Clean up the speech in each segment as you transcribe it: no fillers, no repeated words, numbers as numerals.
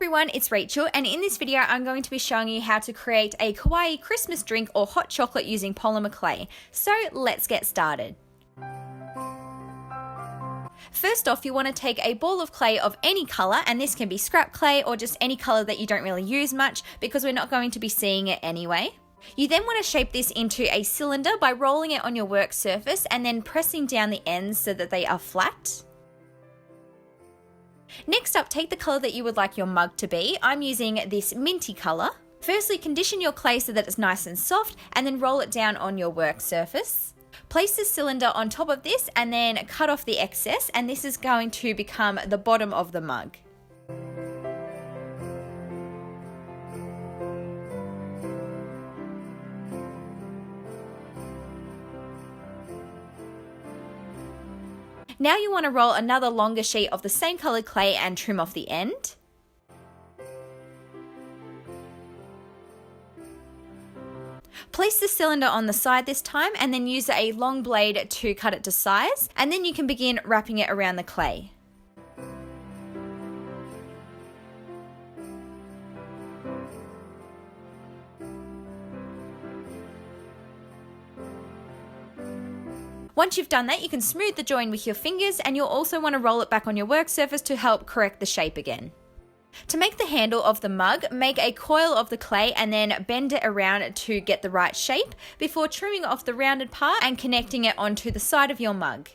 everyone, it's Rachel, and in this video I'm going to be showing you how to create a kawaii Christmas drink or hot chocolate using polymer clay. So let's get started. First off, you want to take a ball of clay of any colour, and this can be scrap clay or just any colour that you don't really use much because we're not going to be seeing it anyway. You then want to shape this into a cylinder by rolling it on your work surface and then pressing down the ends so that they are flat. Next up, take the colour that you would like your mug to be. I'm using this minty colour. Firstly, condition your clay so that it's nice and soft and then roll it down on your work surface. Place the cylinder on top of this and then cut off the excess, and this is going to become the bottom of the mug. Now you want to roll another longer sheet of the same coloured clay and trim off the end. Place the cylinder on the side this time and then use a long blade to cut it to size, and then you can begin wrapping it around the clay. Once you've done that, you can smooth the join with your fingers, and you'll also want to roll it back on your work surface to help correct the shape again. To make the handle of the mug, make a coil of the clay and then bend it around to get the right shape before trimming off the rounded part and connecting it onto the side of your mug.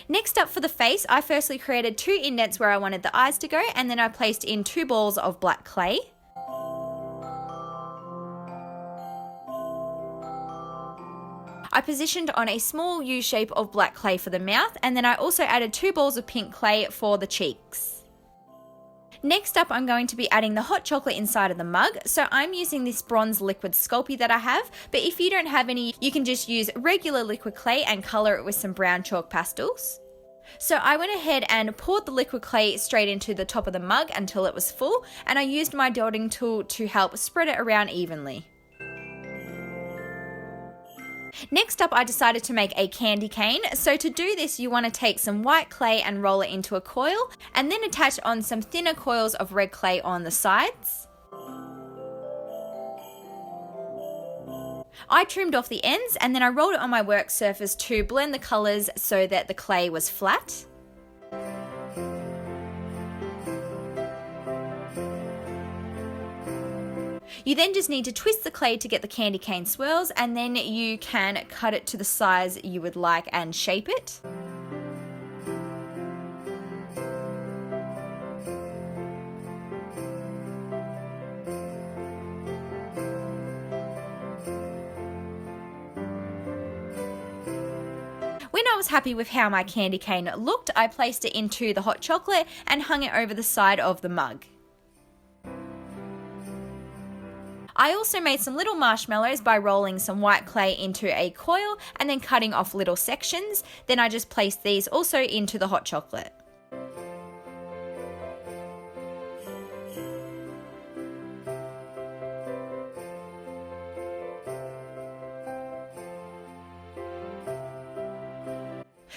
Next up, for the face, I firstly created 2 indents where I wanted the eyes to go, and then I placed in 2 balls of black clay. I positioned on a small U shape of black clay for the mouth, and then I also added 2 balls of pink clay for the cheeks. Next up, I'm going to be adding the hot chocolate inside of the mug, so I'm using this bronze liquid Sculpey that I have, but if you don't have any, you can just use regular liquid clay and colour it with some brown chalk pastels. So I went ahead and poured the liquid clay straight into the top of the mug until it was full, and I used my dotting tool to help spread it around evenly. Next up, I decided to make a candy cane. So to do this, you want to take some white clay and roll it into a coil, and then attach on some thinner coils of red clay on the sides. I trimmed off the ends and then I rolled it on my work surface to blend the colours so that the clay was flat. You then just need to twist the clay to get the candy cane swirls, and then you can cut it to the size you would like and shape it. When I was happy with how my candy cane looked, I placed it into the hot chocolate and hung it over the side of the mug. I also made some little marshmallows by rolling some white clay into a coil and then cutting off little sections. Then I just placed these also into the hot chocolate.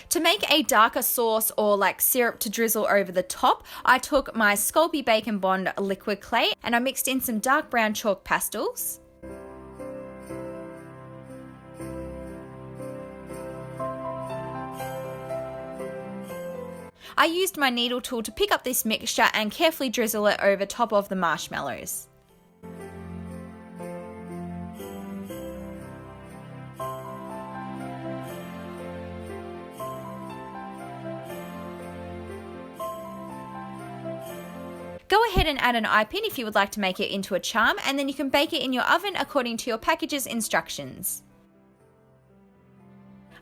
To make a darker sauce or like syrup to drizzle over the top, I took my Sculpey Bacon Bond liquid clay and I mixed in some dark brown chalk pastels. I used my needle tool to pick up this mixture and carefully drizzle it over top of the marshmallows. Go ahead and add an eye pin if you would like to make it into a charm, and then you can bake it in your oven according to your package's instructions.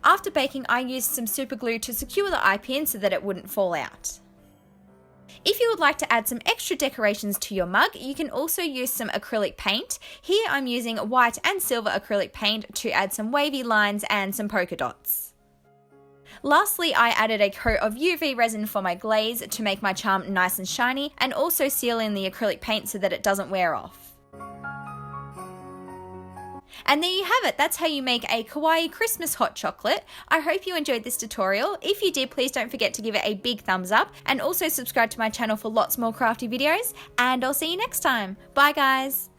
After baking, I used some super glue to secure the eye pin so that it wouldn't fall out. If you would like to add some extra decorations to your mug, you can also use some acrylic paint. Here I'm using white and silver acrylic paint to add some wavy lines and some polka dots. Lastly, I added a coat of UV resin for my glaze to make my charm nice and shiny, and also seal in the acrylic paint so that it doesn't wear off. And there you have it, that's how you make a Kawaii Christmas hot chocolate. I hope you enjoyed this tutorial. If you did, please don't forget to give it a big thumbs up, and also subscribe to my channel for lots more crafty videos, and I'll see you next time. Bye guys!